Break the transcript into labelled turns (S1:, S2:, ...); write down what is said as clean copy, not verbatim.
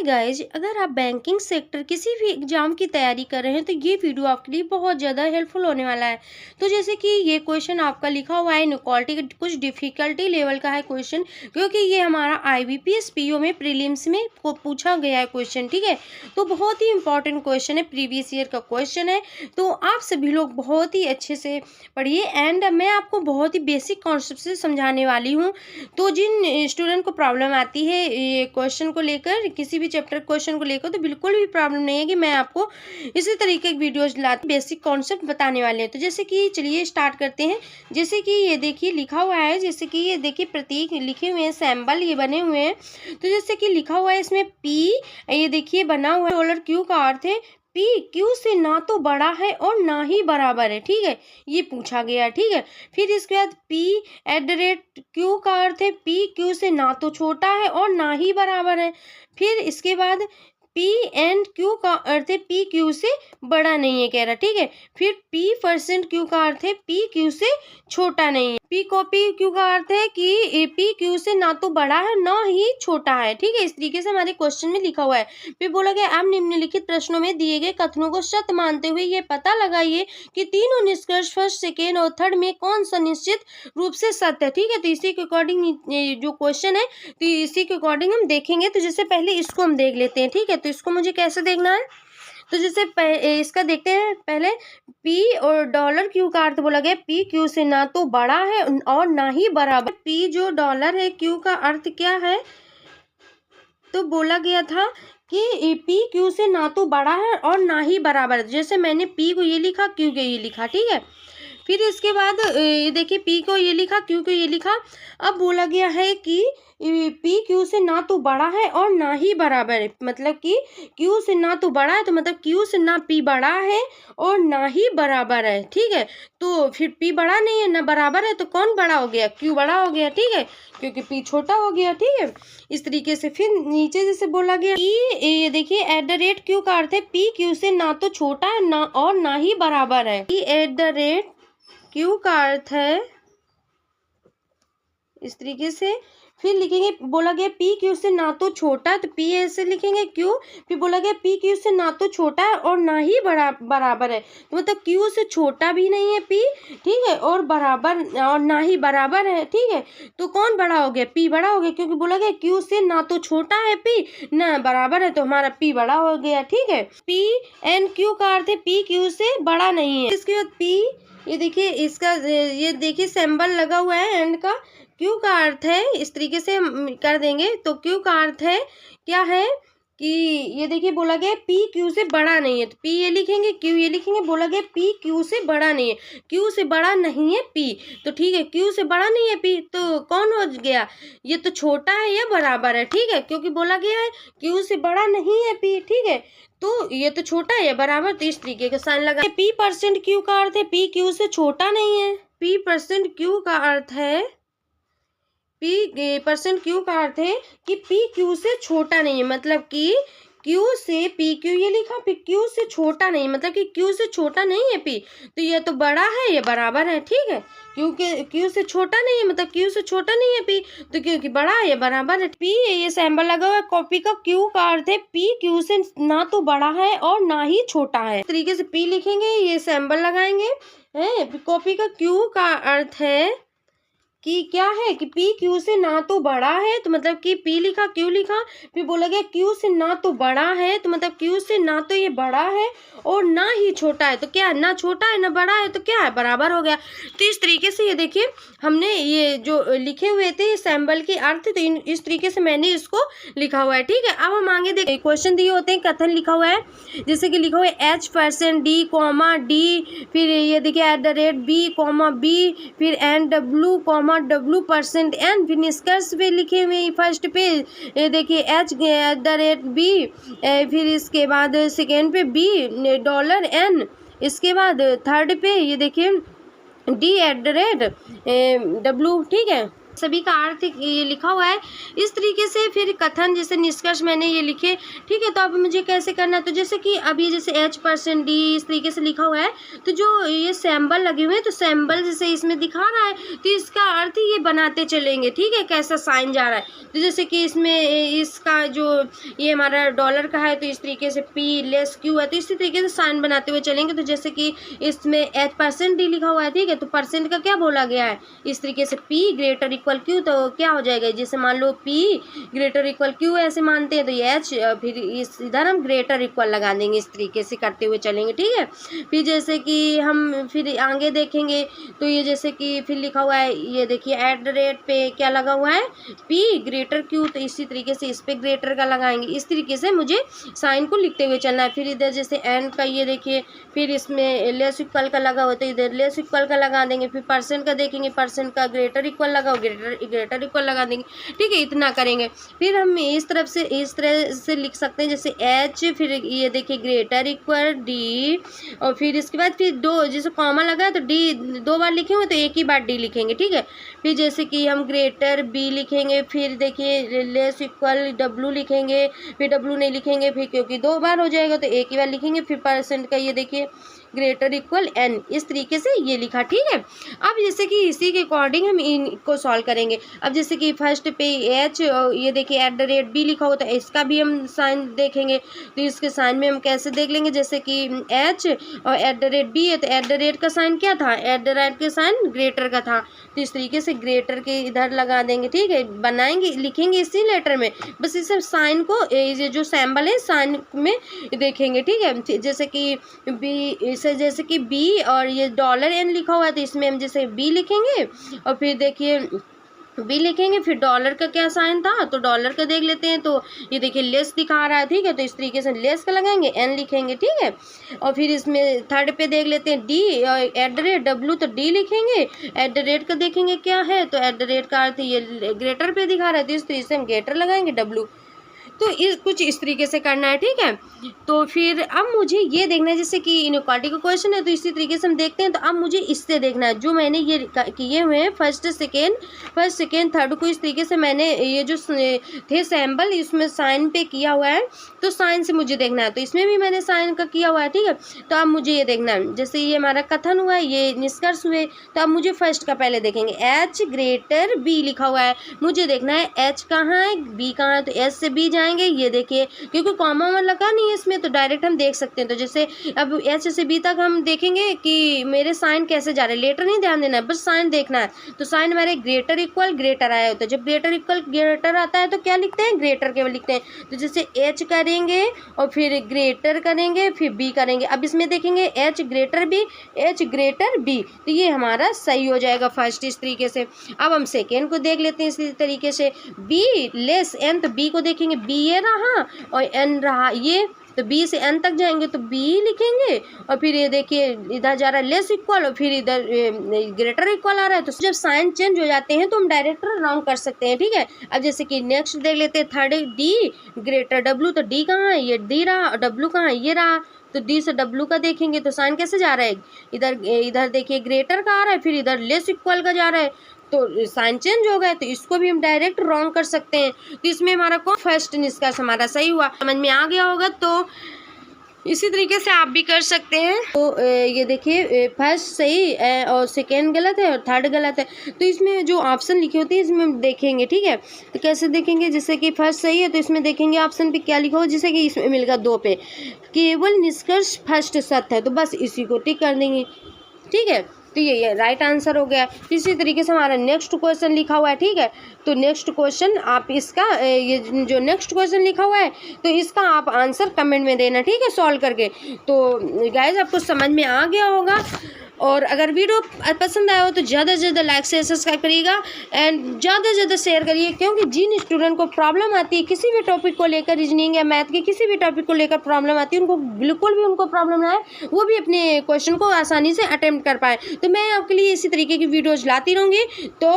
S1: Hi guys, अगर आप banking sector किसी भी एग्जाम की तैयारी कर रहे हैं तो ये वीडियो आपके लिए बहुत ज़्यादा हेल्पफुल होने वाला है। तो जैसे कि ये क्वेश्चन आपका लिखा हुआ है इनक्वालिटी, कुछ डिफिकल्टी लेवल का है क्वेश्चन, क्योंकि ये हमारा आईबीपीएस पीओ में प्रीलिम्स में को पूछा गया है क्वेश्चन। ठीक है, तो बहुत ही इंपॉर्टेंट क्वेश्चन है, प्रीवियस ईयर का क्वेश्चन है। तो आप सभी लोग बहुत ही अच्छे से पढ़िए एंड मैं आपको बहुत ही बेसिक कॉन्सेप्ट से समझाने वाली हूँ। तो जिन स्टूडेंट को प्रॉब्लम आती है ये क्वेश्चन को लेकर, किसी भी चैप्टर क्वेश्चन को लेकर, तो बिल्कुल भी प्रॉब्लम नहीं है कि मैं आपको इसी तरीके की वीडियोज लाती बेसिक कॉन्सेप्ट बताने वाले हैं। तो जैसे कि चलिए स्टार्ट करते हैं। जैसे कि ये देखिए लिखा हुआ है, जैसे कि ये देखिए प्रतीक लिखे हुए हैं, सैम्बल ये बने हुए हैं। तो जैसे कि लिखा हुआ है इसमें पी, ये देखिए बना हुआ है डॉलर क्यू का अर्थ है पी क्यू से ना तो बड़ा है और ना ही बराबर है। ठीक है, ये पूछा गया। ठीक है, फिर इसके बाद P@Q का अर्थ है पी क्यू से ना तो छोटा है और ना ही बराबर है। फिर इसके बाद P&Q का अर्थ है पी क्यू से बड़ा नहीं है कह रहा। ठीक है, फिर P%Q का अर्थ है पी क्यू से छोटा नहीं है। P क्यू का अर्थ है कि पी क्यू से ना तो बड़ा है ना ही छोटा है। ठीक है, इस तरीके से हमारे क्वेश्चन में लिखा हुआ है। फिर बोला गया आप निम्नलिखित प्रश्नों में दिए गए कथनों को सत्य मानते हुए ये पता लगाइए कि तीनों निष्कर्ष फर्स्ट, सेकेंड और थर्ड में कौन सा निश्चित रूप से सत्य है। ठीक है, तो इसी के अकॉर्डिंग जो क्वेश्चन है तो इसी के अकॉर्डिंग हम देखेंगे। तो जैसे पहले इसको हम देख लेते हैं। ठीक है, तो इसको मुझे कैसे देखना है, तो जैसे इसका देखते हैं पहले। पी और डॉलर क्यू का अर्थ बोला गया पी क्यू से ना तो बड़ा है और ना ही बराबर। पी जो डॉलर है, क्यू का अर्थ क्या है, तो बोला गया था कि पी क्यू से ना तो बड़ा है और ना ही बराबर। जैसे मैंने पी को ये लिखा, क्यू को ये लिखा। ठीक है, फिर इसके बाद ये देखिए पी को ये लिखा, क्यू को ये लिखा। अब बोला गया है कि पी क्यू से ना तो बड़ा है और ना ही बराबर है, मतलब कि क्यू से ना तो बड़ा है तो मतलब क्यू से ना पी बड़ा है और ना ही बराबर है। ठीक है, तो फिर पी बड़ा नहीं है ना बराबर है, तो कौन बड़ा हो गया, क्यू बड़ा हो गया। ठीक है, क्योंकि पी छोटा हो गया। ठीक है, इस तरीके से फिर नीचे जैसे बोला गया ये देखिए @Q का अर्थ है पी क्यू से ना तो छोटा है ना और ना ही बराबर है। Q का अर्थ है इस तरीके से। फिर लिखेंगे, बोला गया पी क्यू से ना तो छोटा, तो पी ऐसे लिखेंगे क्यू। फिर बोला गया पी क्यू से ना तो छोटा है और ना ही बराबर है, तो मतलब क्यू से छोटा भी नहीं है पी। ठीक है, और बराबर और ना ही बराबर है। ठीक है, तो कौन बड़ा हो गया, पी बड़ा हो गया, क्योंकि बोला गया क्यू से ना तो छोटा है पी ना बराबर है, तो हमारा पी बड़ा हो गया। ठीक है, P&Q का अर्थ है पी क्यू से बड़ा नहीं है। इसके बाद पी, ये देखिए इसका ये देखिए सिंबल लगा हुआ है एंड का। क्यू का अर्थ है इस तरीके से हम कर देंगे, तो क्यू का अर्थ है क्या है कि ये देखिए बोला गया पी क्यू से बड़ा नहीं है, तो पी ये लिखेंगे, क्यू ये लिखेंगे। बोला गया पी क्यू से बड़ा नहीं है, क्यू से बड़ा नहीं है पी, तो ठीक है क्यू से बड़ा नहीं है पी, तो कौन हो गया, ये तो छोटा है या बराबर है। ठीक है, क्योंकि बोला गया है क्यू से बड़ा नहीं है पी। ठीक है, तो ये तो छोटा है या बराबर, तो इस तरीके का साइन लगा। P%Q का अर्थ है पी क्यू से छोटा नहीं है। P%Q का अर्थ है P%Q का अर्थ है कि पी क्यू से छोटा नहीं है, मतलब कि क्यू से पी क्यू ये लिखा, फिर क्यू से छोटा नहीं, मतलब कि क्यू से छोटा नहीं है पी, तो ये तो बड़ा है या बराबर है। ठीक है, क्योंकि क्यू से छोटा नहीं है मतलब क्यू से छोटा नहीं है पी, तो क्योंकि बड़ा है या बराबर है। पी ये सिंबल लगा हुआ है कॉपी का। क्यू का अर्थ है पी क्यू से ना तो बड़ा है और ना ही छोटा है। इस तरीके से पी लिखेंगे, ये सिंबल लगाएंगे है कॉपी का। क्यू का अर्थ है कि क्या है कि पी क्यू से ना तो बड़ा है, तो मतलब कि पी लिखा, क्यू लिखा। फिर बोला गया क्यू से ना तो बड़ा है, तो मतलब क्यू से ना तो ये बड़ा है और ना ही छोटा है, तो क्या है, ना छोटा है ना बड़ा है, तो क्या है, बराबर हो गया। तो इस तरीके से ये देखिए हमने ये जो लिखे हुए थे सिंबल के अर्थ, तो इस तरीके से मैंने इसको लिखा हुआ है। ठीक है, अब हम आगे देखिए क्वेश्चन दिए होते हैं, कथन लिखा हुआ है, जैसे कि लिखा हुआ है H%D, D, फिर ये देखिए @B, B, फिर NW, W%N, फिर निष्कर्ष पे लिखे हुए फर्स्ट पे ये देखिए H@B, फिर इसके बाद सेकेंड पे $N, इसके बाद थर्ड पे ये देखिए D@W। ठीक है, सभी का अर्थ ये लिखा हुआ है इस तरीके से। फिर कथन जैसे निष्कर्ष मैंने ये लिखे, ठीक है। तो अब मुझे कैसे करना है, तो जैसे कि अभी जैसे H% D इस तरीके से लिखा हुआ है, तो जो ये सैम्बल लगे हुए हैं तो सैम्बल जैसे इसमें दिखा रहा है तो इसका अर्थ ये बनाते चलेंगे, ठीक है, कैसा साइन जा रहा है। तो जैसे कि इसमें इसका जो ये हमारा डॉलर का है तो इस तरीके से P लेस Q है, तो इसी तरीके से साइन बनाते हुए चलेंगे। तो जैसे कि इसमें H% D लिखा हुआ है, ठीक है, तो परसेंट का क्या बोला गया है इस तरीके से P ग्रेटर इक्वल Q, तो क्या हो जाएगा, जैसे मान लो P ग्रेटर इक्वल Q ऐसे मानते हैं तो ये H, फिर इस इधर हम ग्रेटर इक्वल लगा देंगे, इस तरीके से करते हुए चलेंगे, ठीक है। फिर जैसे कि हम फिर आगे देखेंगे तो ये जैसे कि फिर लिखा हुआ है, ये देखिए @ पे क्या लगा हुआ है P ग्रेटर Q, तो इसी तरीके से इस पे ग्रेटर का लगाएंगे। इस तरीके से मुझे साइन को लिखते हुए चलना है। फिर इधर जैसे एंड का ये देखिए, फिर इसमें लेस इक्वल का लगा हुआ तो इधर लेस इक्वल का लगा देंगे। फिर परसेंट का देखेंगे, परसेंट का ग्रेटर इक्वल लगा, ग्रेटर इक्वल लगा देंगे, ठीक है, इतना करेंगे। फिर हम इस तरफ से इस तरह से लिख सकते हैं जैसे H, फिर ये देखिए ग्रेटर इक्वल D, और फिर इसके बाद फिर दो जैसे कॉमा लगा है तो D 2 बार लिखेंगे तो एक ही बार D लिखेंगे, ठीक है। फिर जैसे कि हम ग्रेटर B लिखेंगे, फिर देखिए लेस इक्वल W लिखेंगे, फिर W नहीं लिखेंगे फिर क्योंकि 2 बार हो जाएगा तो एक ही बार लिखेंगे। फिर परसेंट का ये देखिए ग्रेटर इक्वल N, इस तरीके से ये लिखा, ठीक है। अब जैसे कि इसी के अकॉर्डिंग हम इनको सॉल्व करेंगे। अब जैसे कि फर्स्ट पे H ये देखिए @B लिखा हो तो इसका भी हम साइन देखेंगे, तो इसके साइन में हम कैसे देख लेंगे, जैसे कि H और @B है तो @ का साइन क्या था, @ के साइन ग्रेटर का था, तो इस तरीके से ग्रेटर के इधर लगा देंगे, ठीक है, बनाएंगे लिखेंगे इसी लेटर में, बस इस साइन को ये जो सैम्बल है साइन में देखेंगे, ठीक है। जैसे कि B जैसे कि B और ये $N लिखा हुआ है तो इसमें हम जैसे B लिखेंगे और फिर देखिए B लिखेंगे, फिर डॉलर का क्या साइन था तो डॉलर का देख लेते हैं, तो ये देखिए लेस दिखा रहा है, ठीक है, तो इस तरीके से लेस का लगाएंगे, N लिखेंगे, ठीक है। और फिर इसमें थर्ड पे देख लेते हैं D और @W, तो D लिखेंगे, @ का देखेंगे क्या है तो @ का अर्थ ये ग्रेटर पे दिखा रहा है तो इस तरीके से हम ग्रेटर लगाएंगे W, तो कुछ इस तरीके से करना है, ठीक है। तो फिर अब मुझे ये देखना है जैसे कि इनइक्वालिटी का क्वेश्चन है तो इसी तरीके से हम देखते हैं। तो अब मुझे इससे देखना है जो मैंने ये किए हुए हैं फर्स्ट सेकेंड थर्ड को, इस तरीके से मैंने ये जो थे सैम्बल इसमें साइन पे किया हुआ है तो साइन से मुझे देखना है, तो इसमें भी मैंने साइन का किया हुआ है, ठीक है। तो अब मुझे ये देखना है जैसे ये हमारा कथन हुआ है, ये निष्कर्ष हुए, तो अब मुझे फर्स्ट का पहले देखेंगे H ग्रेटर B लिखा हुआ है, मुझे देखना है H कहाँ है B कहाँ है, तो H से B जाएंगे, ये देखिए क्योंकि कॉमा लगा नहीं है इसमें तो डायरेक्ट हम देख सकते हैं। तो जैसे अब H से B तक हम देखेंगे कि मेरे साइन कैसे जा रहे हैं, लेटर नहीं ध्यान देना है, बस साइन देखना है। तो साइन हमारे ग्रेटर इक्वल ग्रेटर आया होता है, जब ग्रेटर इक्वल ग्रेटर आता है तो क्या लिखते हैं, ग्रेटर केवल लिखते हैं। तो जैसे H करेंगे और फिर ग्रेटर करेंगे फिर B करेंगे, अब इसमें देखेंगे H ग्रेटर B, तो ये हमारा सही हो जाएगा फर्स्ट, इस तरीके से। अब हम सेकेंड को देख लेते हैं इसी तरीके से, B लेस N, तो B को देखेंगे B ये रहा और N रहा ये, तो B से N तक जाएंगे तो B लिखेंगे और फिर ये देखिए इधर जा रहा है लेस इक्वल और फिर इधर ग्रेटर इक्वल आ रहा है, तो जब साइन चेंज हो जाते हैं तो हम डायरेक्ट राउंड कर सकते हैं, ठीक है। अब जैसे कि नेक्स्ट देख लेते हैं थर्ड D ग्रेटर W, तो D कहाँ है, ये D रहा और W कहाँ है, ये रहा, तो D से W का देखेंगे तो साइन कैसे जा रहा है, इधर देखिए ग्रेटर का आ रहा है फिर इधर लेस इक्वल का जा रहा है, तो साइन चेंज हो गया, तो इसको भी हम डायरेक्ट रॉन्ग कर सकते हैं। तो इसमें हमारा कौन फर्स्ट निष्कर्ष हमारा सही हुआ, समझ में आ गया होगा। तो इसी तरीके से आप भी कर सकते हैं। तो ये देखिए फर्स्ट सही और सेकेंड गलत है और थर्ड गलत है, तो इसमें जो ऑप्शन लिखे होते हैं इसमें हम देखेंगे, ठीक है। तो कैसे देखेंगे, जैसे कि फर्स्ट सही है तो इसमें देखेंगे ऑप्शन पे क्या लिखा हो, जैसे कि इसमें मिलेगा 2 पे केवल निष्कर्ष फर्स्ट सत्य है, तो बस इसी को टिक कर देंगे, ठीक है। तो ये राइट आंसर हो गया। इसी तरीके से हमारा नेक्स्ट क्वेश्चन लिखा हुआ है, ठीक है। तो नेक्स्ट क्वेश्चन आप इसका ये जो नेक्स्ट क्वेश्चन लिखा हुआ है तो इसका आप आंसर कमेंट में देना, ठीक है, सॉल्व करके। तो गाइस आपको समझ में आ गया होगा, और अगर वीडियो पसंद आया हो तो ज़्यादा से ज़्यादा लाइक से सब्सक्राइब करिएगा एंड ज़्यादा से ज़्यादा शेयर करिए, क्योंकि जिन स्टूडेंट को प्रॉब्लम आती है किसी भी टॉपिक को लेकर, रीजनिंग या मैथ के किसी भी टॉपिक को लेकर प्रॉब्लम आती है, उनको बिल्कुल भी उनको प्रॉब्लम ना है, वो भी अपने क्वेश्चन को आसानी से अटेम्प्ट कर पाए। तो मैं आपके लिए इसी तरीके की वीडियोज़ लाती रहूँगी। तो